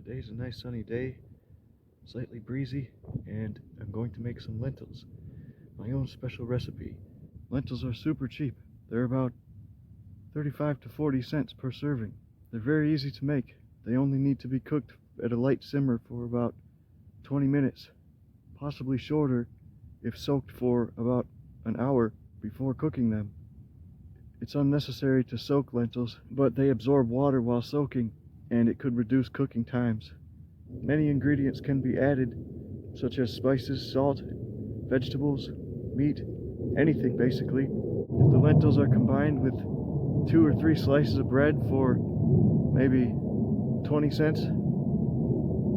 Today's a nice sunny day, slightly breezy, and I'm going to make some lentils. My own special recipe. Lentils are super cheap. They're about 35 to 40 cents per serving. They're very easy to make. They only need to be cooked at a light simmer for about 20 minutes, possibly shorter if soaked for about an hour before cooking them. It's unnecessary to soak lentils, but they absorb water while soaking, and it could reduce cooking times. Many ingredients can be added, such as spices, salt, vegetables, meat, anything basically. If the lentils are combined with 2 or 3 slices of bread for maybe 20 cents,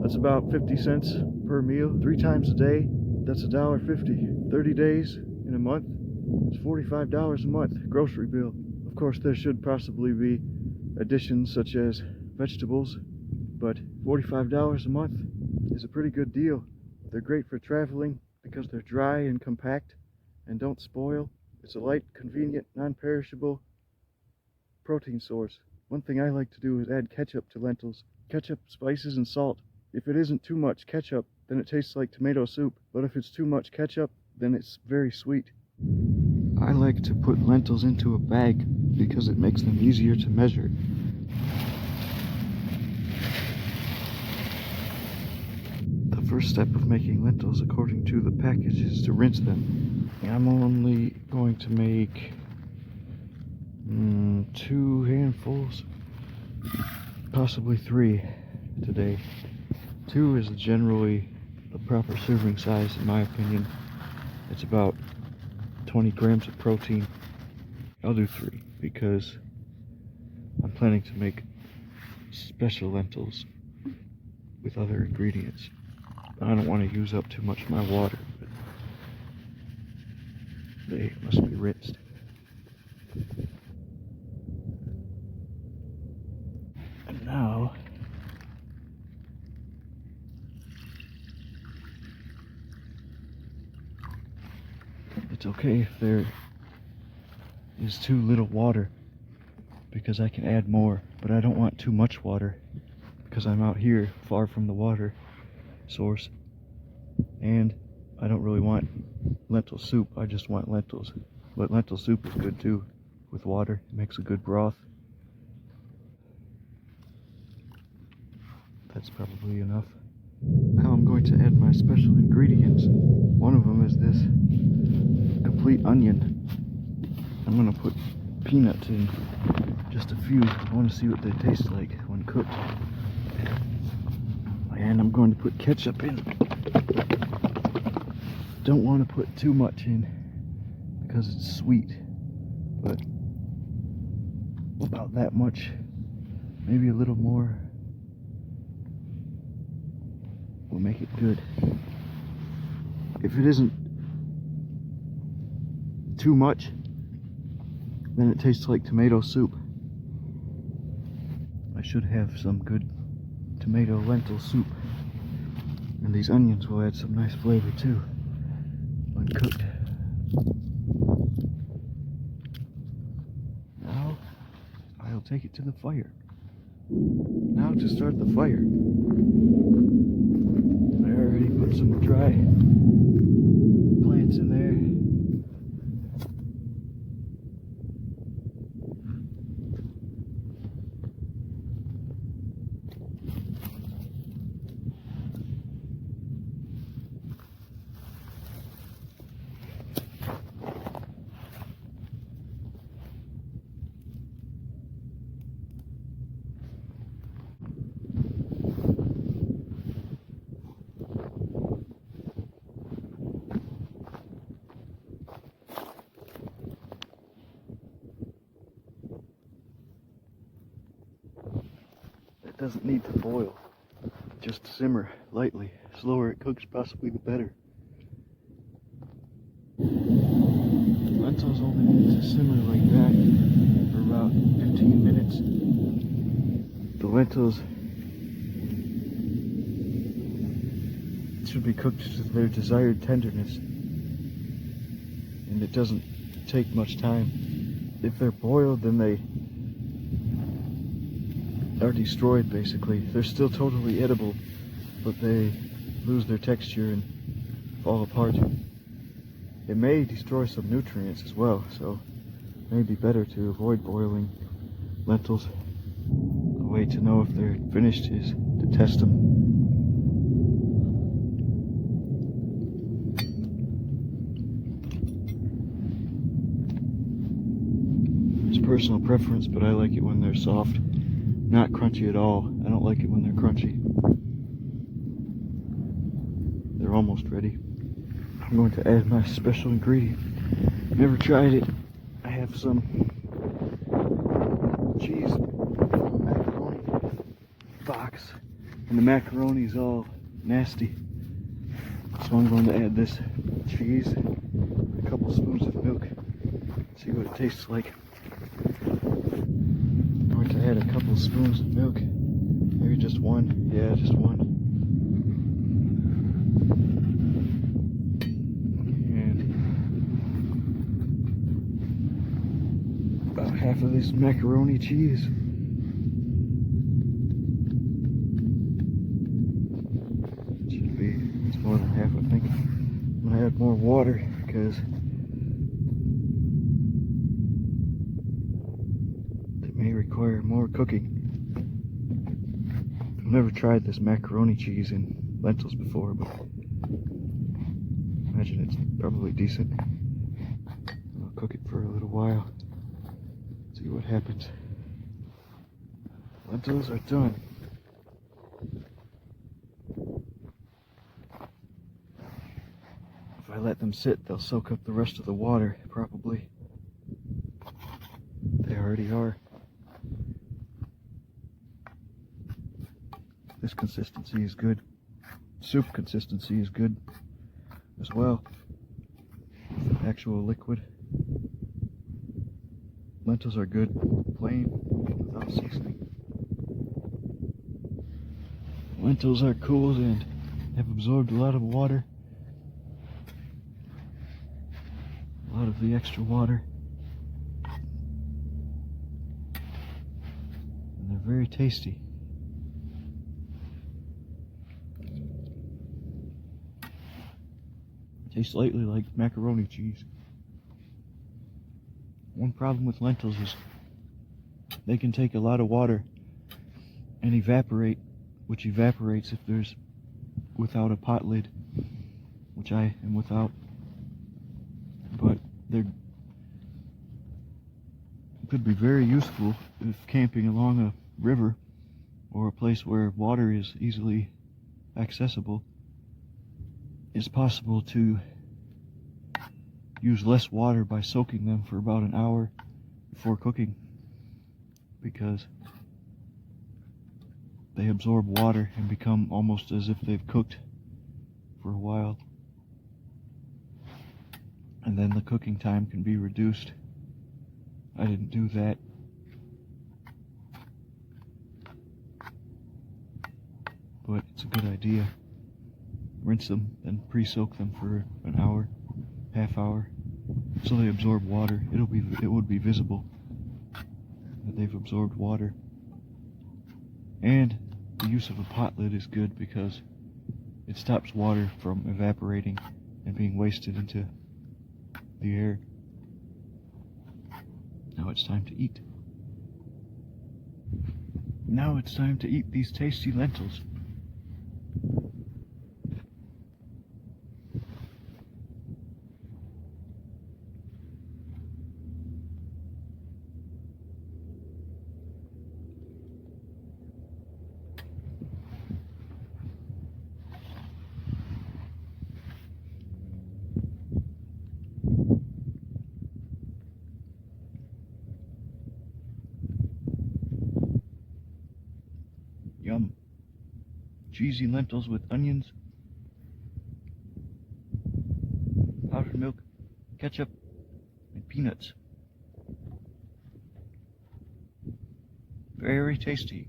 that's about 50 cents per meal. 3 times a day, that's $1.50. 30 days in a month, it's $45 a month grocery bill. Of course, there should possibly be additions such as vegetables, but $45 a month is a pretty good deal. They're great for traveling because they're dry and compact and don't spoil. It's a light, convenient, non-perishable protein source. One thing I like to do is add ketchup to lentils. Ketchup, spices, and salt. If it isn't too much ketchup, then it tastes like tomato soup. But if it's too much ketchup, then it's very sweet. I like to put lentils into a bag because it makes them easier to measure. The first step of making lentils according to the package is to rinse them. I'm only going to make 2 handfuls, possibly 3 today. 2 is generally the proper serving size in my opinion. It's about 20 grams of protein. I'll do 3 because I'm planning to make special lentils with other ingredients. I don't want to use up too much of my water, but they must be rinsed. And now it's okay if there is too little water because I can add more, but I don't want too much water because I'm out here far from the water source, and I don't really want lentil soup. I just want lentils, but lentil soup is good too with water. It makes a good broth. That's probably enough. Now I'm going to add my special ingredients. One of them is this complete onion. I'm going to put peanuts in, just a few. I want to see what they taste like when cooked. And I'm going to put ketchup in. Don't want to put too much in because it's sweet, but about that much, maybe a little more, will make it good. If it isn't too much, then it tastes like tomato soup. I should have some good tomato lentil soup, and these onions will add some nice flavor too when cooked. Now I'll take it to the fire. Now to start the fire, I already put some dry plants in there. It doesn't need to boil, just simmer lightly. Slower it cooks, possibly the better. Lentils only need to simmer like that for about 15 minutes. The lentils should be cooked to their desired tenderness, and it doesn't take much time. If they're boiled, then they are are destroyed basically. They're still totally edible, but they lose their texture and fall apart. It may destroy some nutrients as well, so it may be better to avoid boiling lentils. The way to know if they're finished is to test them. It's personal preference, but I like it when they're soft, not crunchy at all. I don't like it when they're crunchy. They're almost ready. I'm going to add my special ingredient. Never tried it. I have some cheese macaroni box, and the macaroni is all nasty. So I'm going to add this cheese, a couple spoons of milk, see what it tastes like. I'm going to add a couple spoons of milk, maybe just one. Yeah, just one. Half of this macaroni cheese. Should be, it's more than half, I think. I'm gonna add more water because it may require more cooking. I've never tried this macaroni cheese in lentils before, but I imagine it's probably decent. I'll cook it for a little while. See what happens. Lentils are done. If I let them sit, they'll soak up the rest of the water, probably. They already are. This consistency is good. Soup consistency is good as well. Actual liquid. Lentils are good, plain, without seasoning. Lentils are cooled and have absorbed a lot of water. A lot of the extra water. And they're very tasty. Tastes slightly like macaroni cheese. One problem with lentils is they can take a lot of water and evaporate, which evaporates if there's without a pot lid, which I am without. But they could be very useful if camping along a river or a place where water is easily accessible. It's possible to use less water by soaking them for about an hour before cooking, because they absorb water and become almost as if they've cooked for a while, and then the cooking time can be reduced. I didn't do that. But it's a good idea. Rinse them, then pre-soak them for an hour, half hour, so they absorb water. It would be visible that they've absorbed water. And the use of a pot lid is good because it stops water from evaporating and being wasted into the air. Now it's time to eat. Now it's time to eat these tasty lentils. Yum. Cheesy lentils with onions, powdered milk, ketchup, and peanuts. Very tasty.